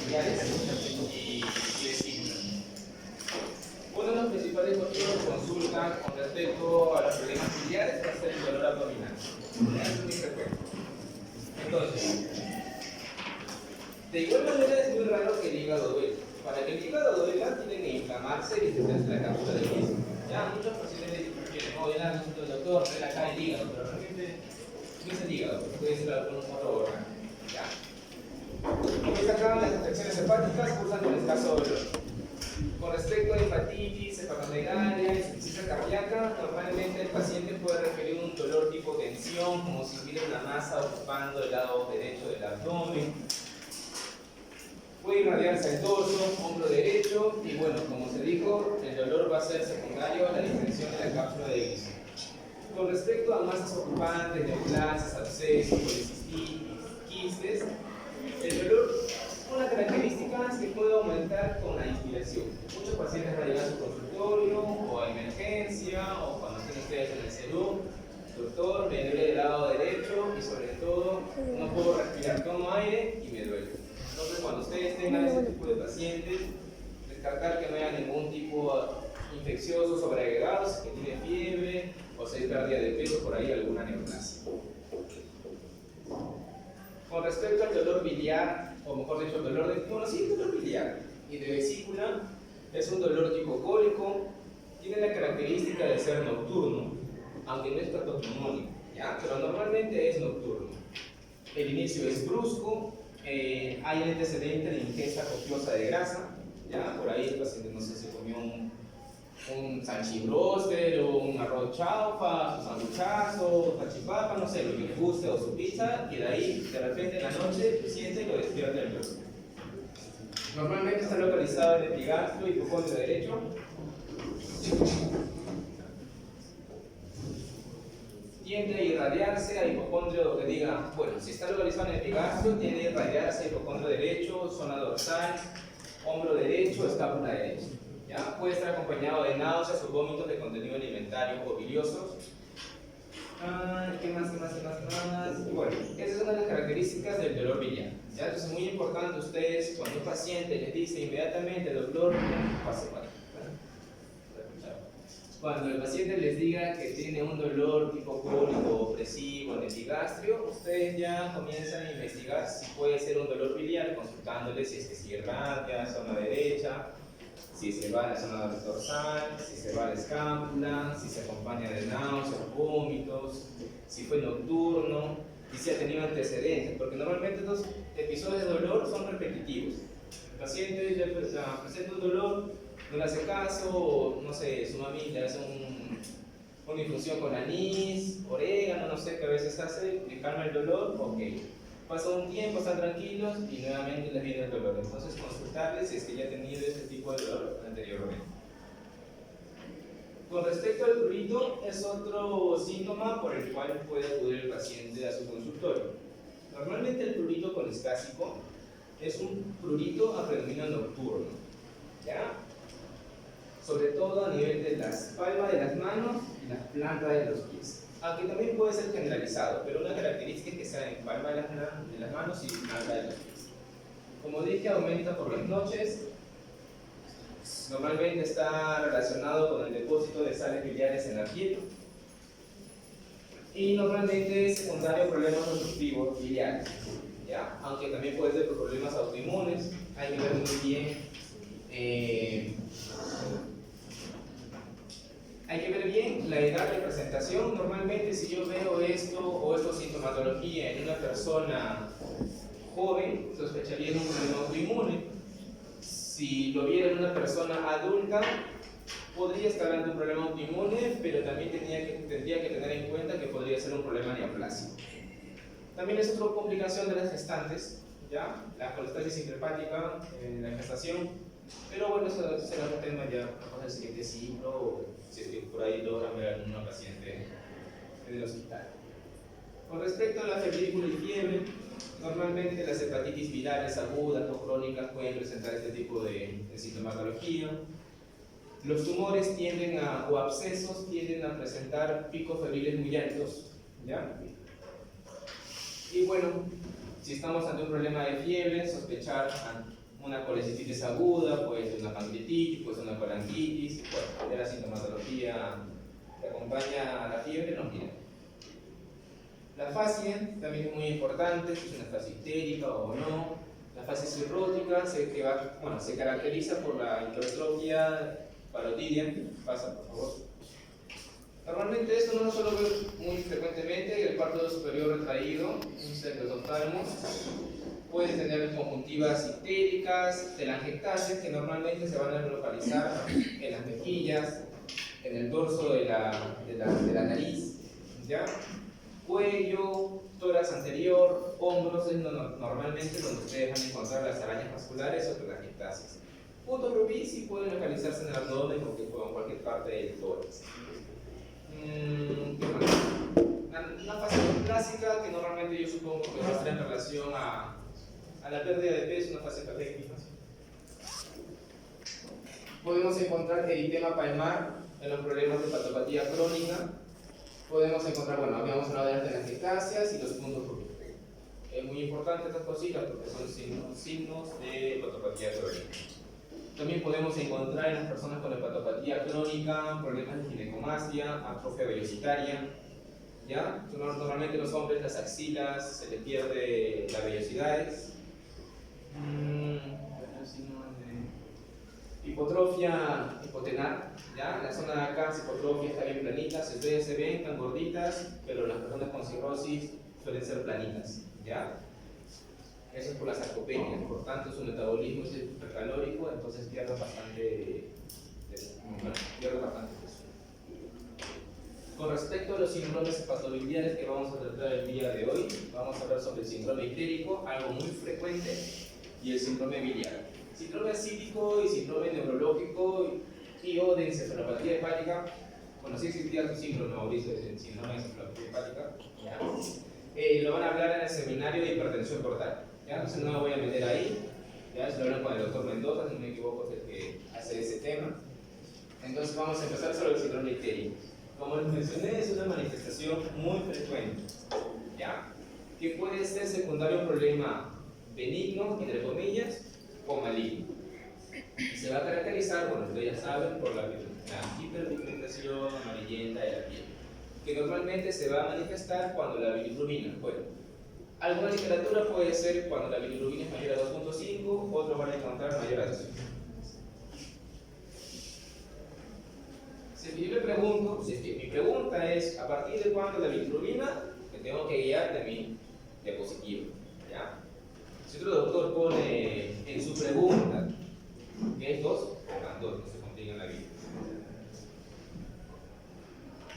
biliares y vesícula. Uno de los principales motivos de consulta con respecto a los problemas biliares va a ser el dolor abdominal. Es muy frecuente. Entonces, de igual manera es muy raro que el hígado duela. Para que el hígado duela tiene que inflamarse y distenderse la cápsula del mismo. Ya, muchos pacientes dicen, no, ya el doctor, ven acá el hígado, pero realmente no es el hígado, puede ser algún otro órgano. Ya. Como está acá, las infecciones hepáticas cursan con escaso dolor. Con respecto a hepatitis, hepatomegalia, insuficiencia cardíaca, normalmente el paciente puede referir un dolor tipo tensión, como si hubiera una masa ocupando el lado derecho del abdomen. Puede irradiarse el dorso, hombro derecho, y bueno, como se dijo, el dolor va a ser secundario a la distensión de la cápsula de glicina. Con respecto a masas ocupantes, neoplasias, abscesos, policistitis, quistes, el dolor, una característica es que puede aumentar con la inspiración. Muchos pacientes van a llegar a su consultorio o a emergencia o cuando estén ustedes en el CELU. Doctor, me duele del lado derecho y sobre todo no puedo respirar, tomo aire y me duele. Entonces, cuando ustedes tengan ese tipo de pacientes, descartar que no haya ningún tipo infeccioso sobreagregado, si que tiene fiebre o si hay pérdida de peso, por ahí alguna neoplasia. Con respecto al dolor biliar, o mejor dicho, el dolor de, bueno, sí, el dolor biliar y de vesícula, es un dolor tipo cólico, tiene la característica de ser nocturno, aunque no es patognomónico, ¿ya? Pero normalmente es nocturno. El inicio es brusco, hay antecedente de ingesta copiosa de grasa, ¿ya? Por ahí el paciente, no sé, se comió un salchibroster o un arroz chaufa, su sanguchazo, salchipapa, no sé, lo que le guste, o su pizza, y de ahí, de repente en la noche, siente y lo despierta el dolor. Normalmente está localizado en el epigastrio y hipocondrio derecho. Tiende a irradiarse a hipocondrio que diga, bueno, si está localizado en el epigastrio, tiende a irradiarse a hipocondrio derecho, zona dorsal, hombro derecho, escápula derecha. ¿Ya? Puede estar acompañado de náuseas o vómitos de contenido alimentario o biliosos. ¿Qué más? Y bueno, esas son las características del dolor biliar. ¿Ya? Entonces es muy importante ustedes, cuando un paciente les dice inmediatamente, doctor, pase para aquí. Cuando el paciente les diga que tiene un dolor tipo cólico, opresivo en el epigastrio, ustedes ya comienzan a investigar si puede ser un dolor biliar, consultándole si es que se irradia, zona derecha, si se va a la zona dorsal, si se va a la escápula, si se acompaña de náuseas, vómitos, si fue nocturno, y si ha tenido antecedentes, porque normalmente estos episodios de dolor son repetitivos. El paciente ya presenta un dolor, no le hace caso, o no sé, su mami le hace una infusión con anís, orégano, no sé qué a veces hace, le calma el dolor, ok. Pasa un tiempo, están tranquilos y nuevamente les viene el dolor. Entonces consultarles si es que ya ha tenido este tipo de dolor anteriormente. Con respecto al prurito, es otro síntoma por el cual puede acudir el paciente a su consultorio. Normalmente el prurito coliscásico es un prurito a predominio nocturno, ¿ya? Sobre todo a nivel de las palmas de las manos y las plantas de los pies. Aunque también puede ser generalizado, pero una característica es que sea en palma de las manos y planta de los pies. Como dije, aumenta por las noches. Normalmente está relacionado con el depósito de sales biliares en la piel. Y normalmente es secundario a problemas obstructivos biliares, ¿ya? Aunque también puede ser por problemas autoinmunes. Hay que ver muy bien. Hay que ver bien la edad de presentación. Normalmente si yo veo esto o esta sintomatología en una persona joven, sospecharía de un problema autoinmune. Si lo viera en una persona adulta, podría estar ante un problema autoinmune, pero también tendría que tener en cuenta que podría ser un problema neoplásico. También es otra complicación de las gestantes, ¿ya? La colestasis intrahepática en la gestación. Pero bueno, eso será un tema ya para el siguiente ciclo, o si es que por ahí logran ver a alguna paciente en el hospital. Con respecto a la febrícula y fiebre, normalmente las hepatitis virales agudas o crónicas pueden presentar este tipo de sintomatología. Los tumores o abscesos tienden a presentar picos febriles muy altos, ¿ya? Y bueno, si estamos ante un problema de fiebre, sospechar una colecistitis aguda, puede ser una pancreatitis, puede ser una colangitis, bueno, la sintomatología que acompaña a la fiebre nos dirá. La fase también es muy importante, si es una fase histérica o no. La fase cirrótica se caracteriza por la hipertrofia parotidia. Pasa, por favor. Normalmente esto no lo suelo ver muy frecuentemente, el párpado superior retraído, un secretoftalmo. Puede tener conjuntivas histéricas, telangiectasias, que normalmente se van a localizar en las mejillas, en el dorso de la nariz, ¿ya? Cuello, tórax anterior, hombros, es normalmente donde ustedes van a encontrar las arañas vasculares o telangiectasias. Puntos rubí sí pueden localizarse en el abdomen o en cualquier parte del tórax. Una fase clásica que normalmente yo supongo que va a estar en relación a la pérdida de peso, una fase perfecta. Podemos encontrar eritema palmar en los problemas de patopatía crónica. Podemos encontrar, bueno, habíamos hablado de las telangiectasias y los puntos rubí. Es muy importante estas cositas porque son signos de patopatía crónica. También podemos encontrar en las personas con hepatopatía crónica problemas de ginecomastia, atrofia velocitaria. ¿Ya? Normalmente los hombres las axilas se les pierde las vellosidades. Hipotrofia hipotenar, ¿ya? La zona de acá, hipotrofia está bien planita, ustedes se ven tan gorditas, pero las personas con cirrosis suelen ser planitas, ¿ya? Eso es por la sarcopenia, por tanto su metabolismo es hipercalórico, entonces pierde bastante peso. Con respecto a los síndromes hepatobiliares que vamos a tratar el día de hoy, vamos a hablar sobre el síndrome histérico, algo muy frecuente, y el síndrome biliar. Síndrome acídico y síndrome neurológico y o de encefalopatía hepática. Bueno, sí existía tu síndrome, Mauricio, de síndrome de encefalopatía hepática. ¿Ya? Lo van a hablar en el seminario de hipertensión portal. ¿Ya? Entonces no me voy a meter ahí. ¿Ya? Se lo hablan con el doctor Mendoza, si no me equivoco, es el que hace ese tema. Entonces vamos a empezar sobre el síndrome histérico. Como les mencioné, es una manifestación muy frecuente, ¿ya? Que puede ser secundario a un problema benigno, entre comillas, o maligno. Se va a caracterizar, bueno, ustedes ya saben, por la hiperpigmentación amarillenta de la piel, que normalmente se va a manifestar cuando la bilirrubina, bueno, alguna literatura puede ser cuando la bilirrubina es mayor a 2.5, otros van a encontrar mayor a 2. Si yo le pregunto, si es que mi pregunta es, ¿a partir de cuándo la bilirrubina? Me tengo que guiar de mi diapositiva, ¿ya? Si otro doctor pone en su pregunta que es 2, pongan 2, no se compliquen la vida.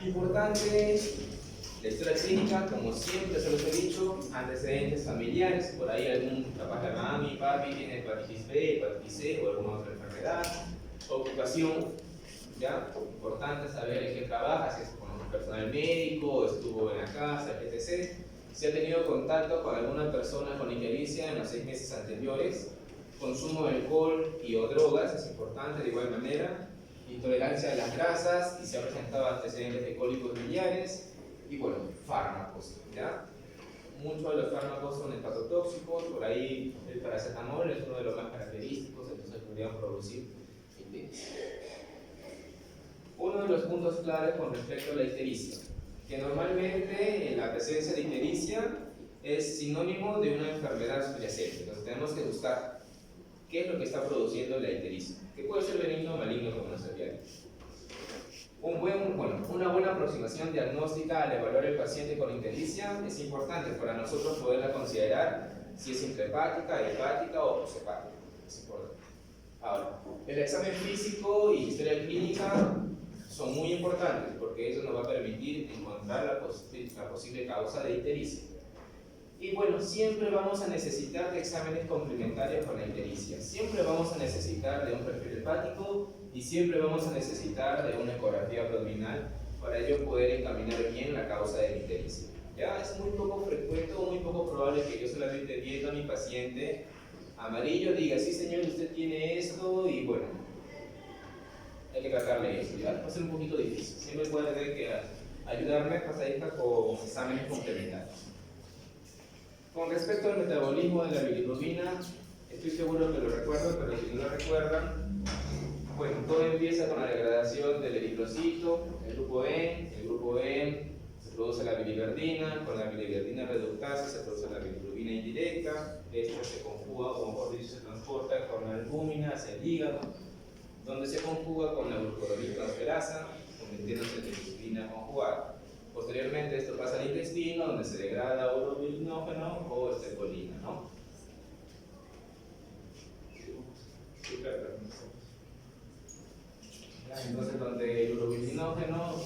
Importante, la historia clínica, como siempre se los he dicho, antecedentes familiares, por ahí algún, capaz la mami, papi tiene hepatitis B, hepatitis C o alguna otra enfermedad. Ocupación, ¿ya? Importante saber en qué trabaja, si es con personal médico, estuvo en la casa, etc. Si ha tenido contacto con alguna persona con ictericia en los 6 meses anteriores, consumo de alcohol y o drogas, es importante de igual manera, intolerancia a las grasas y si ha presentado antecedentes de cólicos biliares y bueno, fármacos, ¿ya? Muchos de los fármacos son hepatotóxicos, por ahí el paracetamol es uno de los más característicos, entonces podrían producir ictericia. Uno de los puntos claves con respecto a la ictericia, que normalmente la presencia de ictericia es sinónimo de una enfermedad subyacente. Entonces tenemos que buscar qué es lo que está produciendo la ictericia, que puede ser benigno o maligno, como nos había dicho. Una buena aproximación diagnóstica al evaluar el paciente con ictericia es importante para nosotros poderla considerar si es intrahepática, hepática o poshepática. Es importante. Ahora, el examen físico y historia clínica son muy importantes porque eso nos va a permitir encontrar la posible causa de ictericia. Y bueno, siempre vamos a necesitar de exámenes complementarios con la ictericia. Siempre vamos a necesitar de un perfil hepático y siempre vamos a necesitar de una ecografía abdominal para ello poder encaminar bien la causa de la ictericia. Ya es muy poco frecuente o muy poco probable que yo solamente viendo a mi paciente amarillo diga, sí señor, usted tiene esto y bueno, hay que tratarle eso, ¿ya? Va a ser un poquito difícil. Siempre puede tener que ayudarme pasadita con exámenes complementarios. Con respecto al metabolismo de la bilirrubina, Estoy seguro que lo recuerdan, pero si no lo recuerdan, bueno, todo empieza con la degradación del eritrocito, el grupo E. El grupo E se produce la biliverdina, con la biliverdina reductasa se produce la bilirrubina indirecta. Esta se conjuga, o mejor dicho, se transporta con la albúmina hacia el hígado, donde se conjuga con la glucuroniltransferasa, convirtiéndose en bilirrubina conjugada. Posteriormente esto pasa al intestino, donde se degrada urobilinógeno o estecolina, ¿no? Entonces, donde el urobilinógeno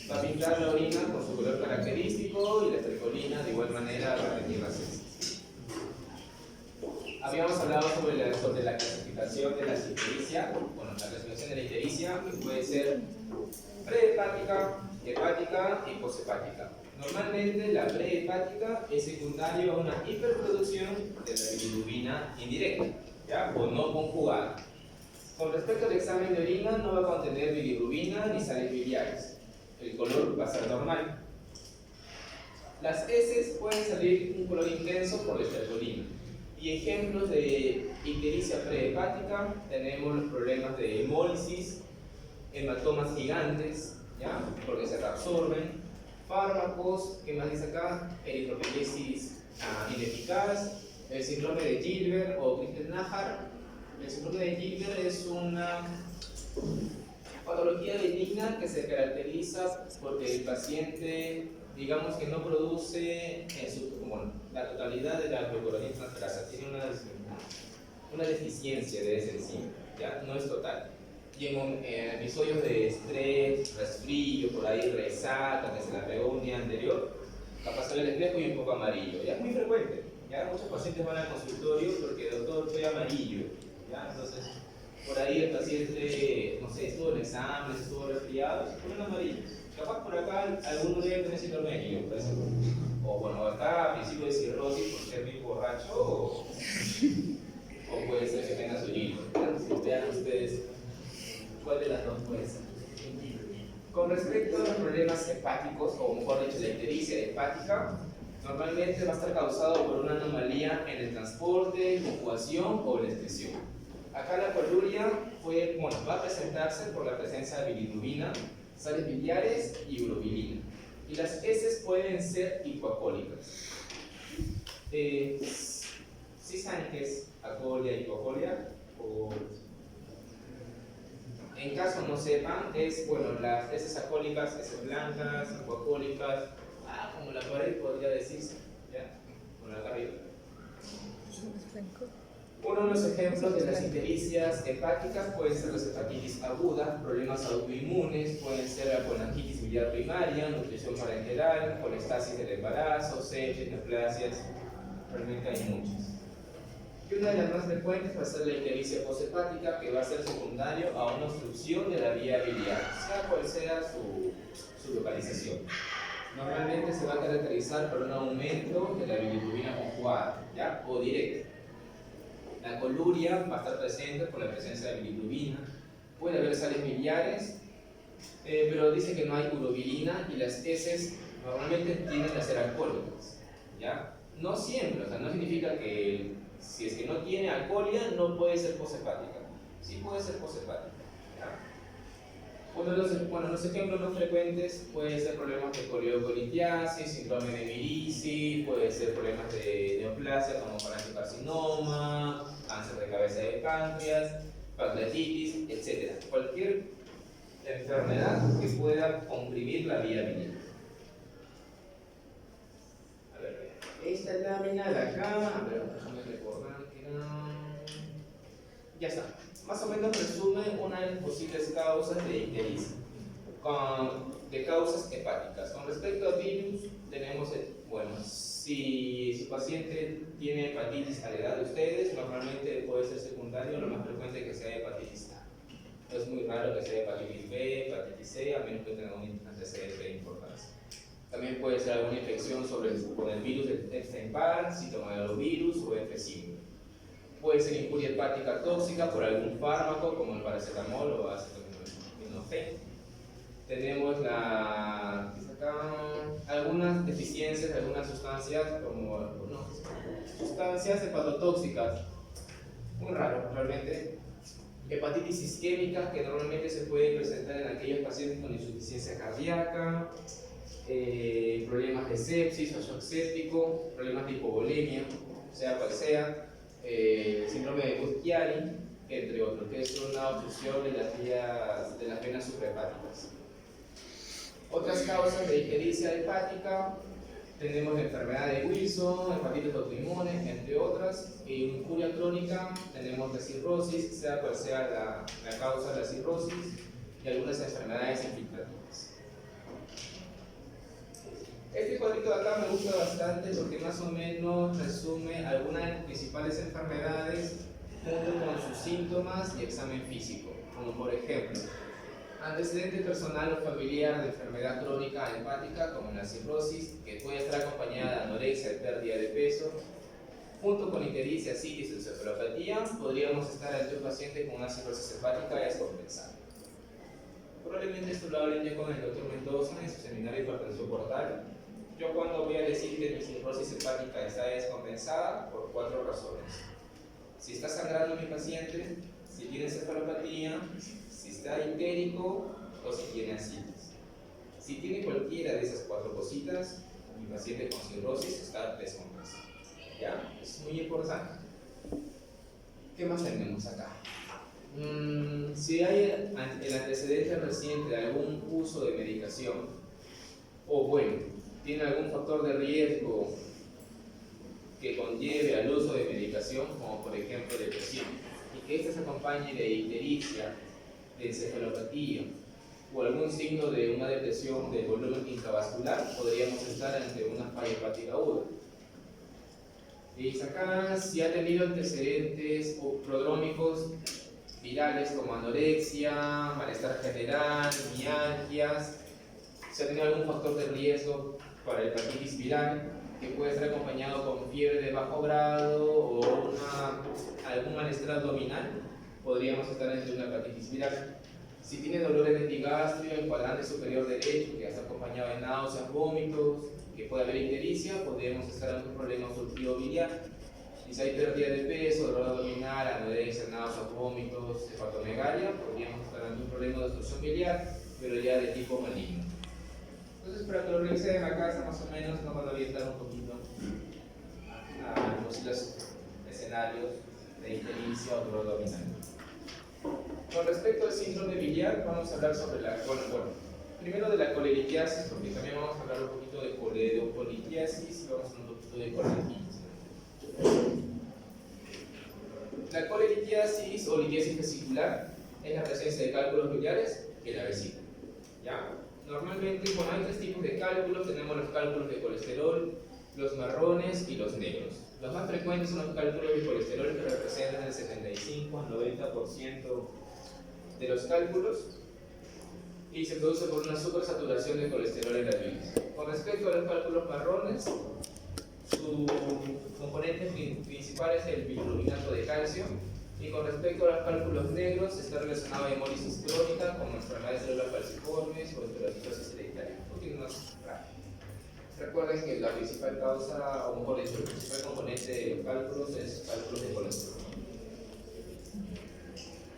va a pintar la orina con su color característico y la estecolina de igual manera va a tener las heces. Habíamos hablado sobre la clasificación de la ictericia, bueno, la clasificación de la ictericia que puede ser prehepática, hepática y poshepática. Normalmente la prehepática es secundaria a una hiperproducción de la bilirrubina indirecta, ¿ya? O no conjugada. Con respecto al examen de orina, no va a contener bilirrubina ni sales biliares. El color va a ser normal. Las heces pueden salir un color intenso por la estecolina. Y ejemplos de ictericia prehepática tenemos los problemas de hemólisis, hematomas gigantes, ¿ya? Porque se reabsorben, fármacos, ¿qué más dice acá? Eritropoyesis ineficaz, el síndrome de Gilbert o Krishnan-Najar. El síndrome de Gilbert es una patología benigna que se caracteriza porque el paciente, digamos que no produce la totalidad de la glucuroniltransferasa, tiene una deficiencia de esa enzima, ¿ya? No es total. Y en episodios de estrés, resfrío, por ahí resaca, que se la pegó un día anterior, capaz sale el espejo y un poco amarillo. Ya es muy frecuente. Ya muchos pacientes van al consultorio porque doctor estoy amarillo. ¿Ya? Entonces, por ahí el paciente, no sé, estuvo en exámenes, estuvo resfriado, se ponen amarillos. Capaz por acá alguno debe tener síndrome de Gilbert, por ejemplo. O bueno, acá a principio de cirrosis por ser muy borracho, o puede ser que tenga su Gilbert. Si vean ustedes. ¿Cuál de las dos puede ser? Con respecto a los problemas hepáticos, o mejor dicho, la ictericia hepática, normalmente va a estar causado por una anomalía en el transporte, conjugación o la excreción. Acá la coluria va a presentarse por la presencia de bilirrubina, sales biliares y urobilina. Y las heces pueden ser hipoalcohólicas. ¿Sí saben qué es alcoholia y hipoalcoholia? En caso no sepan, es, las heces alcohólicas, heces blancas, hipoalcohólicas, como la pared podría decirse, ¿ya? Bueno, acá arriba. Uno de los ejemplos de las ictericias hepáticas pueden ser las hepatitis agudas, problemas autoinmunes, pueden ser la colangitis biliar primaria, nutrición parenteral, colestasis del embarazo, sepsis, neoplasias, realmente hay muchas. Y una de las más frecuentes va a ser la ictericia poshepática, que va a ser secundario a una obstrucción de la vía biliar, sea cual sea su localización. Normalmente se va a caracterizar por un aumento de la bilirrubina conjugada, ¿ya? O directa. La coluria va a estar presente por la presencia de bilirrubina. Puede haber sales biliares, pero dice que no hay urobilina y las heces normalmente tienden a ser alcohólicas, ¿ya? No siempre, o sea, no significa que si es que no tiene alcoholia no puede ser poshepática. Sí puede ser poshepática, ¿ya? Uno de los ejemplos más frecuentes puede ser problemas de coleocolitiasis, síndrome de Mirici, puede ser problemas de neoplasia como cholangiocarcinoma, cáncer de cabeza de páncreas, pancreatitis, etc. Cualquier enfermedad que pueda comprimir la vía biliar. A ver, esta lámina de acá, a ver, déjame recordar que ya está. Más o menos resume una de las posibles causas de ictericia, de causas hepáticas. Con respecto a virus, tenemos, si su paciente tiene hepatitis a la edad de ustedes, normalmente puede ser secundario, lo más frecuente es que sea hepatitis A. Es muy raro que sea hepatitis B, hepatitis C, a menos que tenga un antecedente de importancia. También puede ser alguna infección con el virus de Epstein-Barr, citomegalovirus o F5. Puede ser injuria hepática tóxica por algún fármaco como el paracetamol o acetaminofén. Tenemos algunas deficiencias de algunas sustancias como sustancias hepatotóxicas. actualmente. Hepatitis isquémica, que normalmente se puede presentar en aquellos pacientes con insuficiencia cardíaca, problemas de sepsis o shock séptico, problemas de hipovolemia, sea cual sea, síndrome de Budd-Chiari, entre otros, que es una obstrucción de las venas suprahepáticas. Otras causas de ictericia hepática, tenemos la enfermedad de Wilson, hepatitis autoinmune, entre otras, y en injuria crónica tenemos la cirrosis, sea cual sea la causa de la cirrosis, y algunas enfermedades infiltrativas. Este cuadrito de acá me gusta bastante porque más o menos resume algunas de las principales enfermedades junto con sus síntomas y examen físico, como por ejemplo, antecedente personal o familiar de enfermedad crónica hepática como la cirrosis, que puede estar acompañada de anorexia y pérdida de peso. Junto con ictericia, ascitis o encefalopatía, podríamos estar ante un paciente con una cirrosis hepática descompensada. Probablemente esto lo hablen ya con el Dr. Mendoza en su seminario de hipertensión portal. Yo cuando voy a decir que mi cirrosis hepática está descompensada, por 4 razones. Si está sangrando mi paciente, si tiene encefalopatía, si está ictérico o si tiene ascitis. Si tiene cualquiera de esas 4 cositas, mi paciente con cirrosis está descompensado. ¿Ya? Es muy importante. ¿Qué más tenemos acá? Si hay el antecedente reciente de algún uso de medicación, o bueno, tiene algún factor de riesgo que conlleve al uso de medicación, como por ejemplo depresión, y que ésta se acompañe de ictericia, de encefalopatía o algún signo de una depresión del volumen intravascular, podríamos estar ante una falla hepática aguda. Y acá, si ha tenido antecedentes prodrómicos virales como anorexia, malestar general, mialgias, si ha tenido algún factor de riesgo para hepatitis viral, que puede estar acompañado con fiebre de bajo grado o algún malestar abdominal, podríamos estar ante una hepatitis viral. Si tiene dolores de epigastrio en cuadrante superior derecho, que está acompañado de náuseas, vómitos, que puede haber ictericia, podríamos estar ante un problema obstructivo biliar. Y si hay pérdida de peso, dolor abdominal, anorexia, náuseas, vómitos, hepatomegalia, podríamos estar ante un problema de obstrucción biliar, pero ya de tipo maligno. Entonces, para que lo revisen en la casa, más o menos, nos van a orientar un poquito a los escenarios de ictericia o dolor abdominal. Con respecto al síndrome biliar, vamos a hablar sobre primero de la coleritiasis, porque también vamos a hablar un poquito de coledocolitiasis y vamos a hablar un poquito de coleritis. La coleritiasis o litiasis vesicular es la presencia de cálculos biliares en la vesícula. ¿Ya? Normalmente, hay 3 tipos de cálculos. Tenemos los cálculos de colesterol, los marrones y los negros. Los más frecuentes son los cálculos de colesterol, que representan el 75 al 90% de los cálculos, y se produce por una supersaturación de colesterol en la bilis. Con respecto a los cálculos marrones, su componente principal es el bilirrubinato de calcio, y con respecto a los cálculos negros está relacionado a hemólisis crónica como enfermedades de células falciformes o esteroidosis hereditaria. Un poquito más rápido. Recuerden que la principal causa, o mejor dicho, el principal componente de los cálculos es cálculos de colesterol.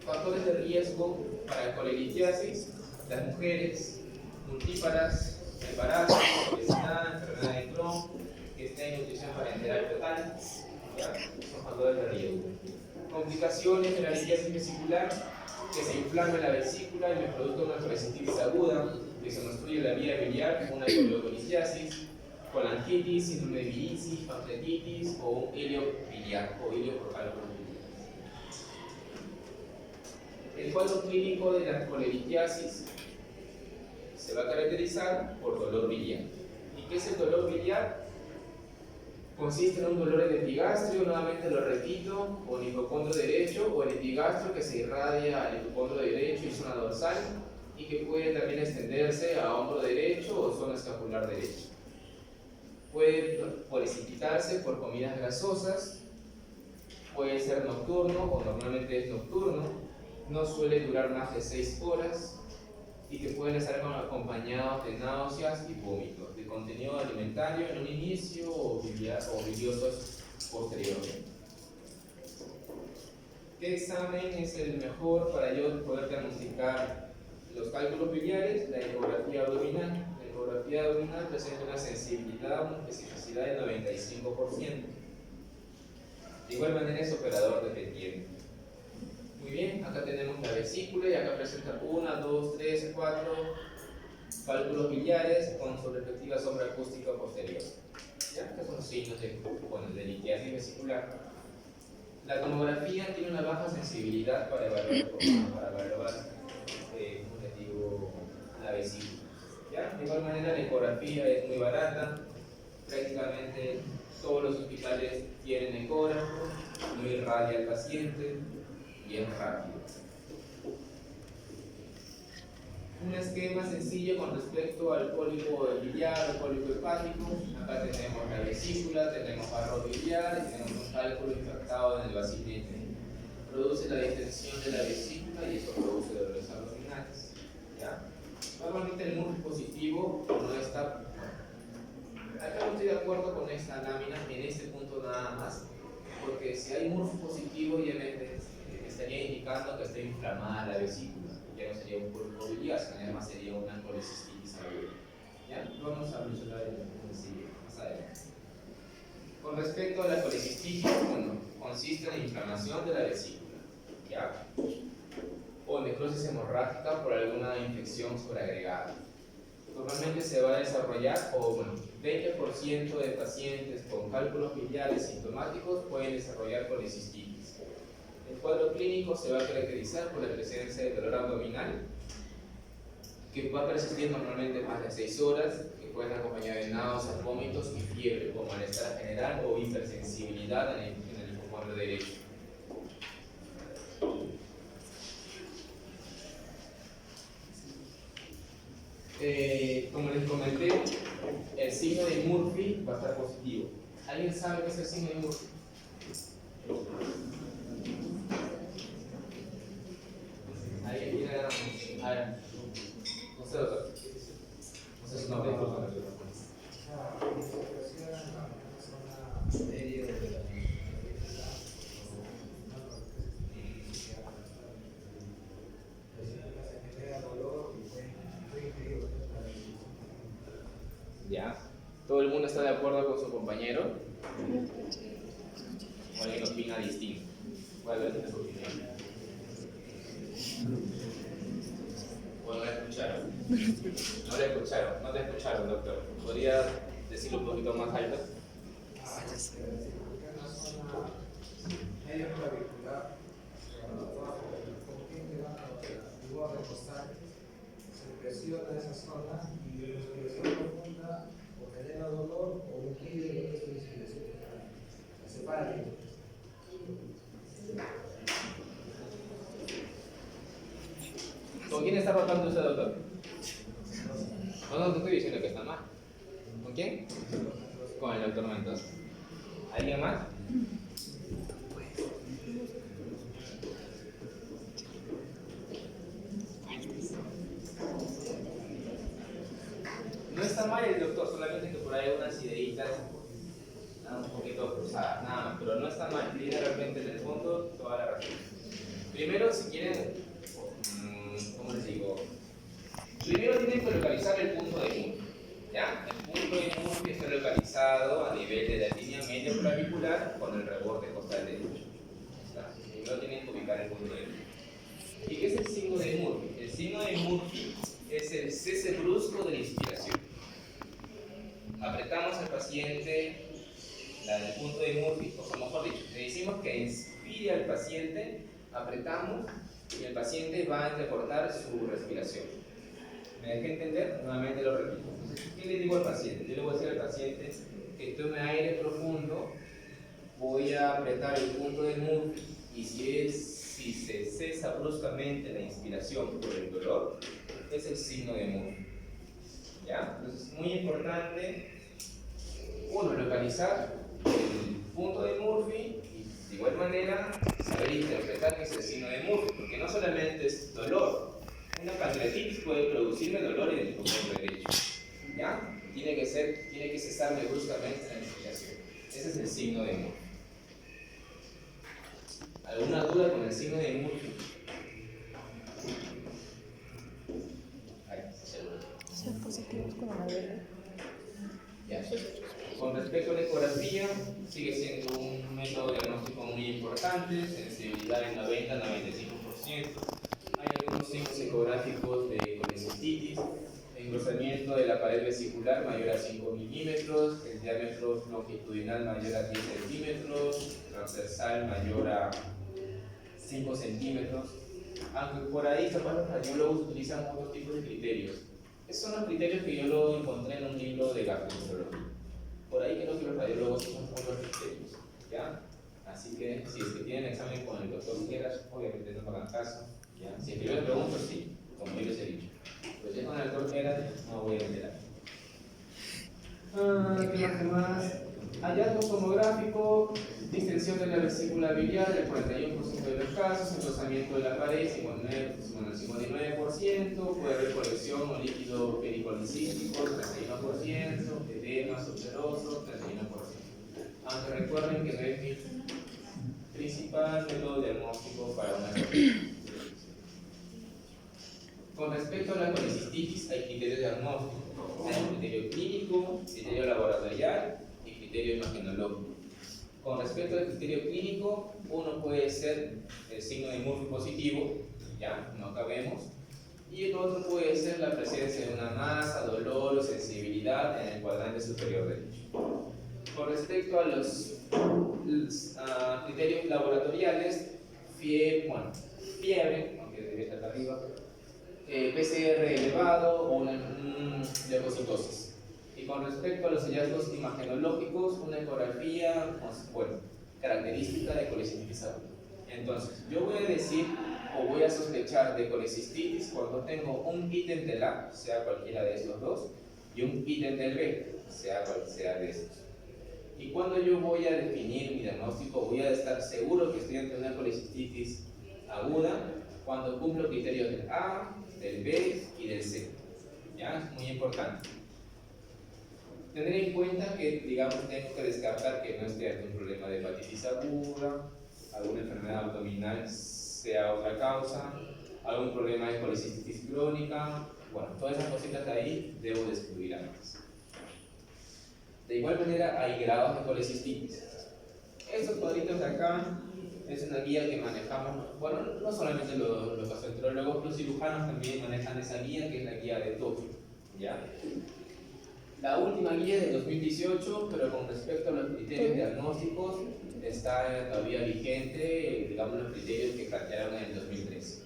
Factores de riesgo para coleritiasis: las mujeres, multíparas, embarazo, obesidad, enfermedad de Crohn, que está en nutrición parenteral total, ¿ya? Son factores de riesgo. Complicaciones de la litiasis vesicular: que se inflame la vesícula y me produzca una colecitis aguda, que se obstruye la vía biliar, una coledocolitiasis, colangitis, síndrome de bilitis, pancreatitis o un hilio biliar o hilio procálculo biliar. El cuadro clínico de la coleritiasis se va a caracterizar por dolor biliar. ¿Y qué es el dolor biliar? Consiste en un dolor en el epigastrio, nuevamente lo repito, o en el hipocondrio derecho, o el epigastrio que se irradia al hipocondrio derecho y zona dorsal, y que puede también extenderse a hombro derecho o zona escapular derecha. Puede precipitarse por comidas grasosas, puede ser nocturno o normalmente es nocturno, no suele durar más de 6 horas y que pueden estar acompañados de náuseas y vómitos, de contenido alimentario en un inicio o biliosos posteriormente. ¿Qué examen es el mejor para yo poder diagnosticar los cálculos biliares? La ecografía abdominal. La ecografía abdominal presenta una sensibilidad, una especificidad del 95%. De igual manera es operador dependiente. Muy bien, acá tenemos la vesícula y acá presenta 1, 2, 3, 4 cálculos biliares con su respectiva sombra acústica posterior. ¿Ya? Que son signos de litiasis vesicular. La tomografía tiene una baja sensibilidad para evaluar, como les digo, la vesícula. ¿Ya? De igual manera, la ecografía es muy barata. Prácticamente todos los hospitales tienen ecógrafo, no irradia al paciente y es rápido. Un esquema sencillo con respecto al cólico biliar, al cólico hepático. Acá tenemos la vesícula, tenemos barro biliar y tenemos un cálculo infectado en el bacilete. Produce la distensión de la vesícula y eso produce dolores abdominales. ¿Ya? Normalmente el MURF positivo no está. Acá no estoy de acuerdo con esta lámina en este punto nada más, porque si hay MURF positivo ya me estaría indicando que está inflamada la vesícula. Ya no sería un cólico biliar, sino además sería una colecistitis aguda. ¿Ya? Vamos a mencionar más adelante. Con respecto a la colecistitis, bueno, consiste en la inflamación de la vesícula, ¿ya? O necrosis hemorrágica por alguna infección sobreagregada. Normalmente se va a desarrollar, o bueno, 20% de pacientes con cálculos biliares sintomáticos pueden desarrollar colecistitis. El cuadro clínico se va a caracterizar por la presencia de dolor abdominal, que va a persistir normalmente más de 6 horas, que pueden acompañar de náuseas, vómitos y fiebre, con malestar general o hipersensibilidad en el hipocondrio derecho. Como les comenté, el signo de Murphy va a estar positivo. ¿Alguien sabe qué es el signo de Murphy? ¿Alguien tiene ganas? A ver, no sé, doctor. No sé su nombre. ¿Ya? ¿Todo el mundo está de acuerdo con su compañero? ¿O alguien opina distinto? ¿Cuál es su opinión? ¿O no la escucharon? No la escucharon, no te escucharon, doctor. ¿Podría decirlo un poquito más alto? Medio clavicular, luego a recostar, se presiona esa zona y la respiración profunda o genera dolor o impide lo que es la inspiración, la separa. ¿Con quién está rotando usted, doctor? No te estoy diciendo que está mal. ¿Con quién? Con el doctor Mendoza. ¿Alguien más? No está mal el doctor, solamente que por ahí hay unas ideitas un poquito cruzadas, nada más, pero no está mal, tiene realmente en el fondo toda la razón. Primero, si quieren, ¿cómo les digo? Primero tienen que localizar el punto de Murphy, ¿ya? El punto de Murphy está localizado a nivel de la línea media clavicular con el reborde costal derecho. Primero tienen que ubicar el punto de Murphy. ¿Y qué es el signo de Murphy? El signo de Murphy es el cese brusco de la inspiración. Apretamos al paciente del punto de Murphy, o mejor dicho, le decimos que inspire al paciente, apretamos y el paciente va a recortar su respiración. ¿Me dejé entender? Nuevamente lo repito. Entonces, ¿qué le digo al paciente? Yo le voy a decir al paciente que tome aire profundo, voy a apretar el punto de Murphy y si se cesa bruscamente la inspiración por el dolor, es el signo de Murphy. ¿Ya? Entonces es muy importante, uno, localizar el punto de Murphy y de igual manera saber interpretar que es el signo de Murphy, porque no solamente es dolor. Una pancreatitis puede producirme dolor en el hipocondrio derecho. ¿Ya? Tiene que cesarme bruscamente la inspiración. Ese es el signo de Murphy. ¿Alguna duda con el signo de Murphy? Ser positivos con una verde. Ya. Con respecto a la ecografía, sigue siendo un método diagnóstico muy importante, sensibilidad en 90-95%. Hay algunos signos ecográficos de colecistitis, engrosamiento de la pared vesicular mayor a 5 milímetros, el diámetro longitudinal mayor a 10 centímetros, transversal mayor a 5 centímetros. Aunque por ahí capaz los radiólogos utilizan otros tipos de criterios. Esos son los criterios que yo lo encontré en un libro de gastroenterología. Por ahí creo que los radiólogos son otros criterios, ¿ya? Así que si es que tienen examen con el doctor Quieras, obviamente no me hagan caso, ¿ya? Si es que yo les pregunto, sí, como yo les he dicho. Pues ya con el doctor Quieras no voy a enterar. ¿Qué más? Hallazgo tomográfico, distensión de la vesícula biliar del 41% de los casos, engrosamiento de la pared, 59%, puede haber colección o líquido pericolicístico, 31%, edema subseroso, 31%. Aunque recuerden que no es mi principal método diagnóstico para una colecistitis. Con respecto a la colecistitis, hay criterios diagnósticos. Hay un criterio clínico, criterio laboratorial y criterio imagenológico. Con respecto al criterio clínico, uno puede ser el signo de Murphy positivo, ya, no cabemos, y el otro puede ser la presencia de una masa, dolor o sensibilidad en el cuadrante superior derecho. Con respecto a los criterios laboratoriales, fiebre, aunque debería estar arriba, PCR elevado o una leucocitosis. Y con respecto a los hallazgos imagenológicos, una ecografía, bueno, característica de colecistitis aguda. Entonces, yo voy a decir o voy a sospechar de colecistitis cuando tengo un ítem del A, sea cualquiera de estos dos, y un ítem del B, sea cual sea de estos. Y cuando yo voy a definir mi diagnóstico, voy a estar seguro que estoy ante una colecistitis aguda cuando cumplo criterios del A, del B y del C. ¿Ya? Es muy importante. Tener en cuenta que, digamos, tengo que descartar que no esté ante un problema de hepatitis aguda, alguna enfermedad abdominal sea otra causa, algún problema de colecistitis crónica. Bueno, todas esas cositas de ahí debo de excluir antes. De igual manera, hay grados de colecistitis. Estos cuadritos de acá es una guía que manejamos, bueno, no solamente los gastroenterólogos, los cirujanos también manejan esa guía, que es la guía de Tokio, ¿ya? La última guía de 2018, pero con respecto a los criterios diagnósticos, está todavía vigente, digamos, los criterios que plantearon en el 2013.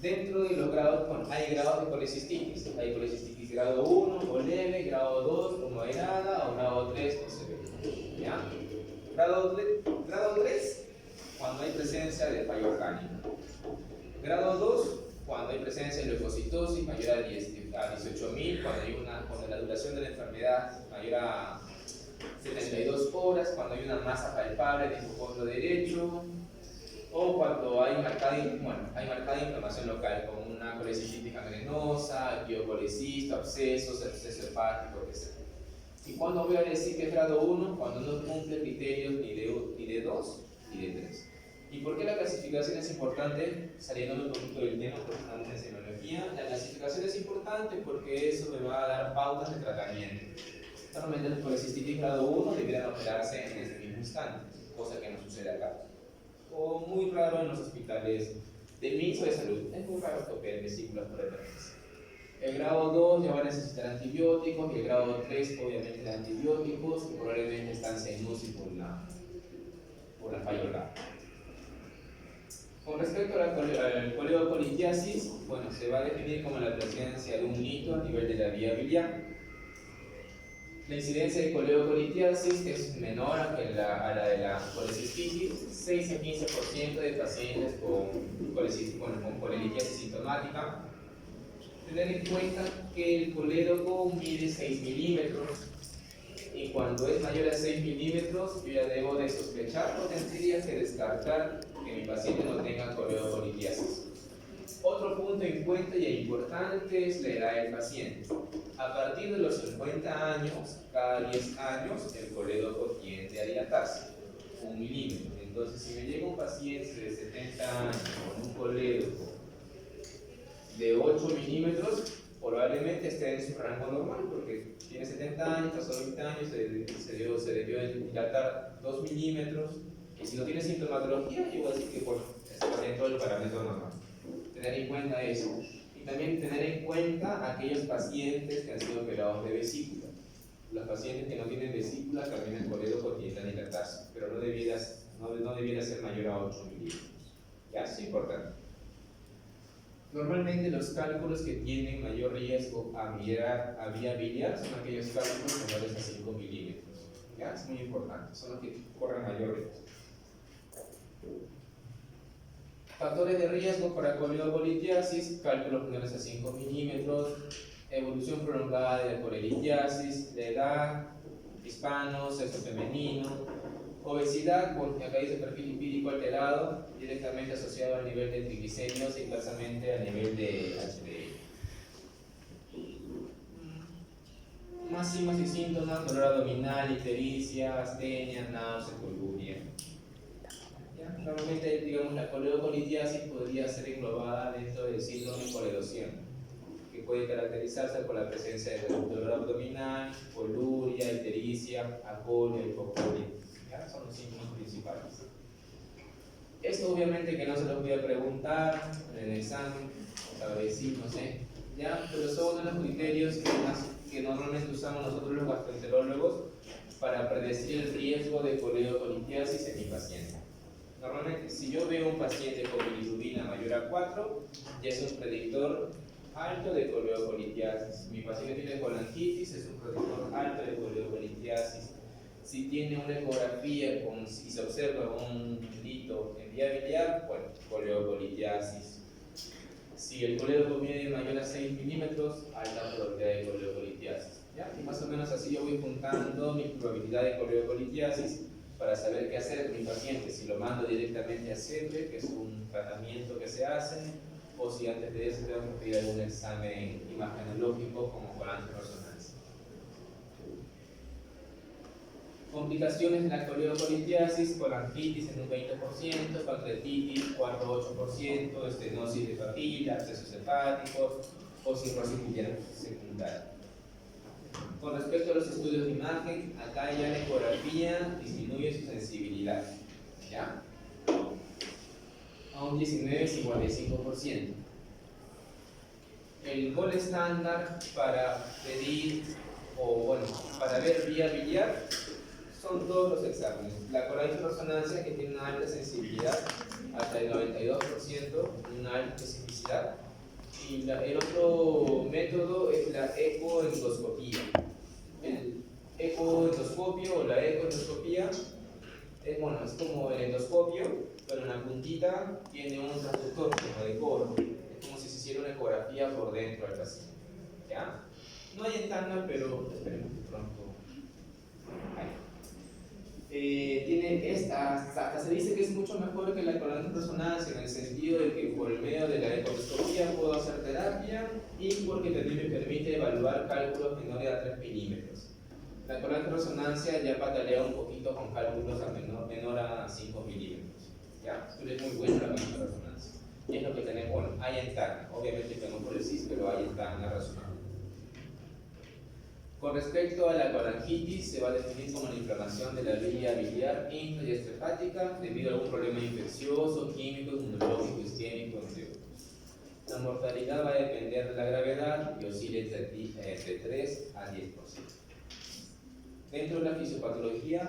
Dentro de los grados, bueno, hay grados de colecistitis. Hay colecistitis grado 1 o leve, grado 2 o moderada, o grado 3 o severa. ¿Ya? Grado 3, cuando hay presencia de fallo orgánico. Grado 2, cuando hay presencia de leucocitosis mayor a 18.000, cuando la duración de la enfermedad mayor a 72 horas, cuando hay una masa palpable en el hipocondrio derecho, o cuando hay marcada inflamación local, como una colecistitis gangrenosa, quiocolecisto, absceso hepático, etc. Y cuando voy a decir que es grado 1, cuando no cumple criterios ni de 2 ni de 3. ¿Y por qué la clasificación es importante? Saliendo un poquito del tema, porque estamos en semiología, la clasificación es importante porque eso me va a dar pautas de tratamiento. Normalmente los colecistitis grado 1 deberían operarse en ese mismo instante, cosa que no sucede acá. O muy raro en los hospitales del Ministerio de Salud. Es muy raro que operen vesículas por emergencia. El grado 2 ya va a necesitar antibióticos y el grado 3 obviamente de antibióticos y probablemente estancia en UCI por la falla orgánica. Con respecto a la coleocolitiasis, bueno, se va a definir como la presencia de un hito a nivel de la vía biliar. La incidencia de coleocolitiasis es menor a la de la colecistitis, 6 a 15% de pacientes con colelitiasis sintomática. Tener en cuenta que el colédoco mide 6 milímetros y cuando es mayor a 6 milímetros yo ya debo de sospechar o tendría que descartar que mi paciente no tenga coleocolitiasis. Otro punto en cuenta y importante es la edad del paciente. A partir de los 50 años, cada 10 años, el colédoco tiende a dilatarse, 1 milímetro. Entonces, si me llega un paciente de 70 años con un coleo de 8 milímetros, probablemente esté en su rango normal, porque tiene 70 años, pasó 20 años, se debió dilatar 2 milímetros, y si no tiene sintomatología, yo voy a decir que bueno, está dentro del parámetro normal. Tener en cuenta eso. Y también tener en cuenta aquellos pacientes que han sido operados de vesícula. Los pacientes que no tienen vesícula también el coleo tiende a dilatarse, pero no debiera ser mayor a 8 milímetros. Ya, es importante. Normalmente los cálculos que tienen mayor riesgo a vía biliar son aquellos cálculos menores a 5 milímetros. ¿Ya? Es muy importante, son los que corren mayor riesgo. Factores de riesgo para coleocolitiasis, cálculos menores a 5 milímetros, evolución prolongada de la coleolitiasis, la edad, hispano, sexo femenino, obesidad, porque acá dice perfil lipídico alterado, directamente asociado al nivel de triglicéridos e inversamente al nivel de HDL. Más signos y síntomas: dolor abdominal, ictericia, astenia, náusea, coluria. Normalmente, digamos, la coleocolitiasis podría ser englobada dentro del síndrome coledociano, que puede caracterizarse por la presencia de dolor abdominal, coluria, ictericia, acolia, hipocolia. Son los síntomas principales. Esto obviamente que no se los voy a preguntar en el examen, o decir, no sé, ¿ya? Pero son uno de los criterios que normalmente usamos nosotros los gastroenterólogos para predecir el riesgo de coleocolitiasis en mi paciente. Normalmente, si yo veo un paciente con bilirrubina mayor a 4, ya es un predictor alto de coleocolitiasis. Mi paciente tiene colangitis, es un predictor alto de coleocolitiasis. Si tiene una ecografía y se observa un hilito en vía biliar, bueno, coleocolitiasis. Si el coleo mide mayor a 6 milímetros, alta probabilidad de coleocolitiasis. ¿Ya? Y más o menos así yo voy juntando mi probabilidad de coleocolitiasis para saber qué hacer con mi paciente, si lo mando directamente a CEPE, que es un tratamiento que se hace, o si antes de eso tengo que pedir algún examen imagenológico como colangioresonancia. Complicaciones de la coleocolitiasis: colangitis en un 20%, pancreatitis 4-8%, estenosis de papila, abscesos hepáticos o cirrosis biliar secundaria. Con respecto a los estudios de imagen, acá ya la ecografía disminuye su sensibilidad, ¿ya? A un 19-55%. El gol estándar para pedir, para ver vía biliar son todos los exámenes. La colangioresonancia, que tiene una alta sensibilidad, hasta el 92%, una alta especificidad. Y el otro método es la ecoendoscopía. El ecoendoscopio o la ecoendoscopía es como el endoscopio, pero en la puntita tiene un transductor como de cobre. Es como si se hiciera una ecografía por dentro al paciente. ¿Ya? No hay en tanda, pero esperemos que pronto hay. Hasta se dice que es mucho mejor que la colangioresonancia, en el sentido de que por el medio de la ecoendoscopía puedo hacer terapia y porque también me permite evaluar cálculos menores a 3 milímetros. La colangioresonancia ya patalea un poquito con cálculos menor a 5 milímetros. ¿Ya? Pero es muy buena la colangioresonancia. Y es lo que tenemos, hay en TANA, obviamente tenemos por el CIS, pero hay en TANA razonable. Con respecto a la colangitis, se va a definir como la inflamación de la vía biliar intra y extrahepática debido a algún problema infeccioso, químico, inmunológico, isquémico, entre otros. La mortalidad va a depender de la gravedad y oscila entre 3 a 10%. Dentro de la fisiopatología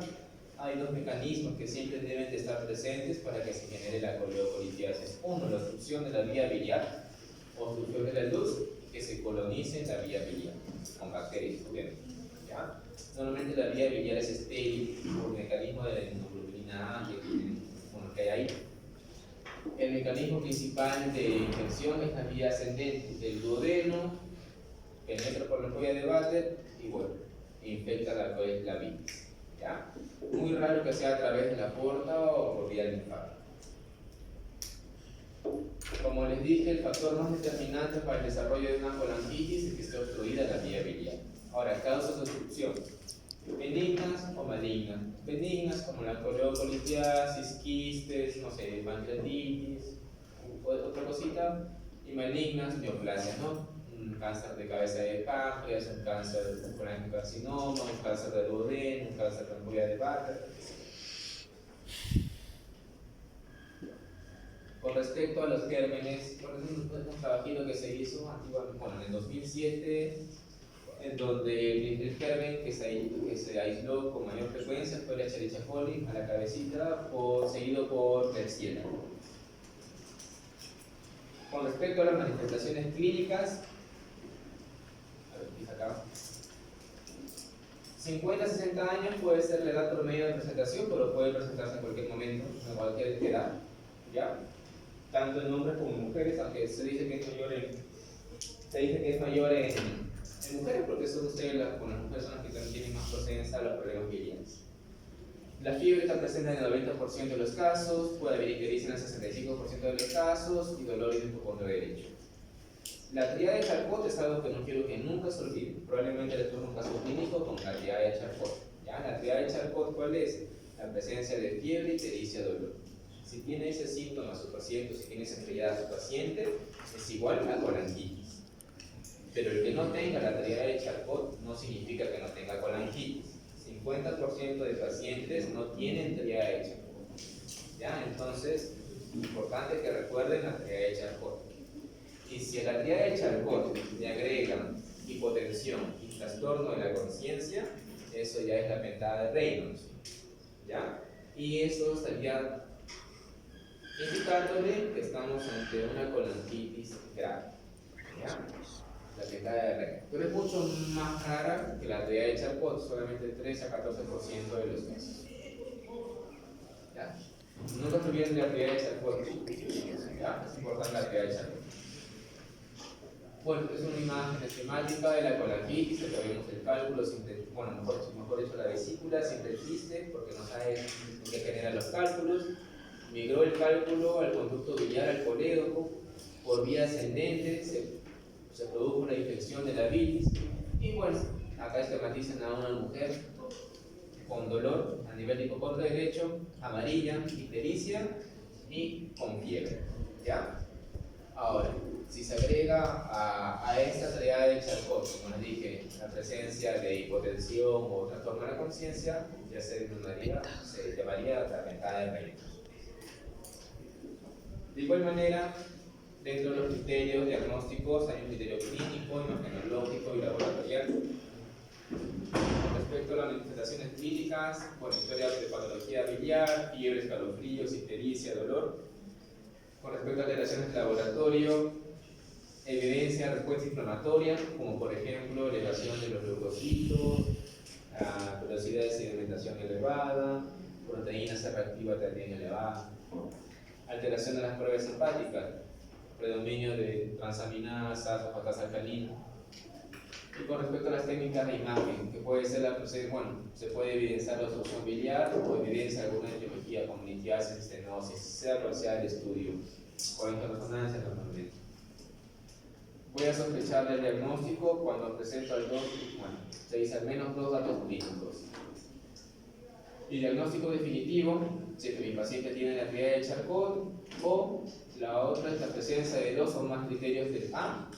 hay dos mecanismos que siempre deben de estar presentes para que se genere la coleocolitiasis. Uno, la obstrucción de la vía biliar, obstrucción de la luz, que se colonice en la vía biliar con bacterias, obviamente. ¿Ya? Normalmente la vía biliar es estéril por el mecanismo de la inmunoglobulina A que hay ahí. El mecanismo principal de infección es la vía ascendente del duodeno, penetra por la ampolla de Vater y infecta la bilis. ¿Ya? Muy raro que sea a través de la porta o por vía linfática. Como les dije, el factor más determinante para el desarrollo de una colangitis es que esté obstruida la vía biliar. Ahora, causas de obstrucción. benignas o malignas. Benignas como la coleocolitiasis, quistes, no sé, pancreatitis, otra cosita, y malignas, neoplasia, ¿no? Un cáncer de cabeza de páncreas, un cáncer de colangiocarcinoma, un cáncer de duodeno, un cáncer de ampolla de Barker. Con respecto a los gérmenes, por ejemplo, un trabajito que se hizo antiguamente, bueno, en el 2007, en donde el germen que se aisló con mayor frecuencia fue la Escherichia coli a la cabecita, seguido por Klebsiella. Con respecto a las manifestaciones clínicas, a ver, fija acá. 50-60 años puede ser la edad promedio de presentación, pero puede presentarse en cualquier momento, en cualquier edad, ¿ya? Tanto en hombres como en mujeres, aunque se dice que es mayor en mujeres, porque son ustedes las personas que también tienen más procedencia a los problemas biliares. La fiebre está presente en el 90% de los casos, puede haber ictericia en el 65% de los casos y dolor en el hipocondrio derecho. La triada de Charcot es algo que no quiero que nunca se olvide. Probablemente les ponga un caso clínico con la triada de Charcot. ¿Ya? La triada de Charcot, ¿cuál es? La presencia de fiebre, ictericia, dolor. Si tiene ese síntoma su paciente, si tiene esa triada su paciente, es igual a colangitis. Pero el que no tenga la triada de Charcot no significa que no tenga colangitis. 50% de pacientes no tienen triada de Charcot. ¿Ya? Entonces, importante que recuerden la triada de Charcot. Y si a la triada de Charcot le agregan hipotensión y trastorno de la conciencia, eso ya es la pentada de Reynolds. ¿Ya? Y eso estaría indicándole que estamos ante una colangitis grave. ¿Ya? La pentada de Reynolds. Pero es mucho más rara que la triada de Charcot, solamente 3 a 14% de los casos. ¿Ya? Nunca se olviden de la triada de Charcot. ¿Ya? Es importante la triada de Charcot. Bueno, es una imagen esquemática de la colangitis, que vemos el cálculo, mejor dicho, la vesícula siempre existe porque no sabe qué genera los cálculos. Migró el cálculo al conducto biliar al colédoco, por vía ascendente se produjo una infección de la bilis, y bueno, acá esquematizan a una mujer con dolor a nivel de hipocondrio derecho, amarilla, ictericia y con fiebre. ¿Ya? Ahora, si se agrega a esta triada de Charcot, como les dije, la presencia de hipotensión o trastorno de la conciencia, ya se llamaría la pentada de Reynolds. De igual manera, dentro de los criterios diagnósticos hay un criterio clínico, imagenológico y laboratorial. Con respecto a las manifestaciones clínicas, historia de patología biliar, fiebre, escalofríos, ictericia, dolor. Con respecto a alteraciones de laboratorio, evidencia de respuesta inflamatoria, como por ejemplo elevación de los leucocitos, velocidad de sedimentación elevada, proteína C reactiva también elevada, alteración de las pruebas hepáticas, predominio de transaminasas, fosfatasa alcalina. Y con respecto a las técnicas de imagen, que puede ser se puede evidenciar la obstrucción biliar o evidencia alguna etiología como litiasis, estenosis, sea cual sea el estudio, o en resonancia normalmente. Voy a sospechar del diagnóstico cuando presento se dice al menos 2 datos clínicos. Y diagnóstico definitivo, si es que mi paciente tiene la triada de Charcot, o la otra es la presencia de 2 o más criterios del A,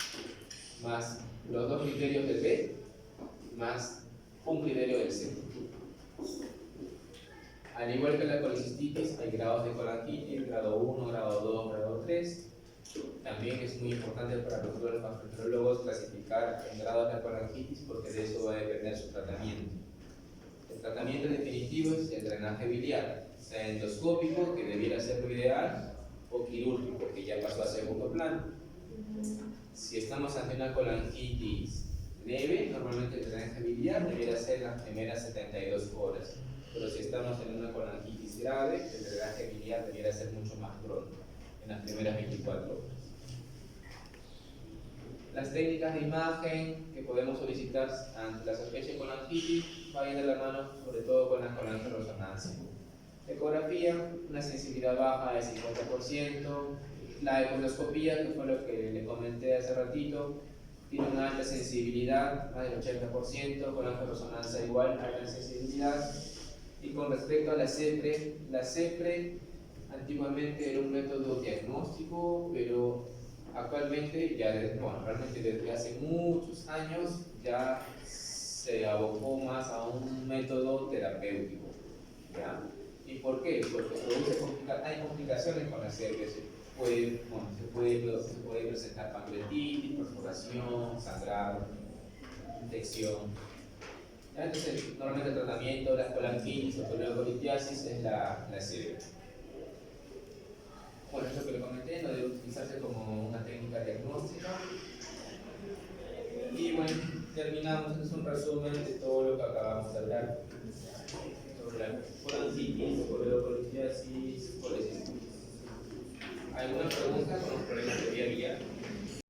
más los 2 criterios del B, más un criterio del C. Al igual que la colicistitis, hay grados de colangitis, grado 1, grado 2, grado 3. También es muy importante para nosotros los gastroenterólogos clasificar en grados de colangitis porque de eso va a depender su tratamiento. El tratamiento definitivo es el drenaje biliar, sea endoscópico, que debiera ser lo ideal, o quirúrgico, que ya pasó a segundo plano. Si estamos ante una colangitis leve, normalmente el drenaje biliar debiera ser las primeras 72 horas. Pero si estamos en una colangitis grave, el drenaje biliar debiera ser mucho más pronto, en las primeras 24 horas. Las técnicas de imagen que podemos solicitar ante la sospecha de colangitis van de la mano sobre todo con la colangioresonancia. Ecografía, una sensibilidad baja de 50%, la ecoscopía, que fue lo que le comenté hace ratito, tiene una alta sensibilidad, más del 80%, con alta resonancia igual, alta sensibilidad. Y con respecto a la CEPRE antiguamente era un método diagnóstico, pero actualmente, realmente desde hace muchos años, ya se abocó más a un método terapéutico. ¿Ya? ¿Y por qué? Porque hay complicaciones con la CEPRE. Se puede presentar pancreatitis, perforación, sangrado, infección. ¿Ya? Entonces, normalmente el tratamiento, la colanquitis o toledocolitiasis es la CEPRE. Bueno, esto que le comenté no debe utilizarse como una técnica diagnóstica. Y bueno, terminamos, es un resumen de todo lo que acabamos de hablar sobre la colanquitis, toledocolitiasis, colecistitis. ¿Alguna pregunta con los problemas de vía biliar?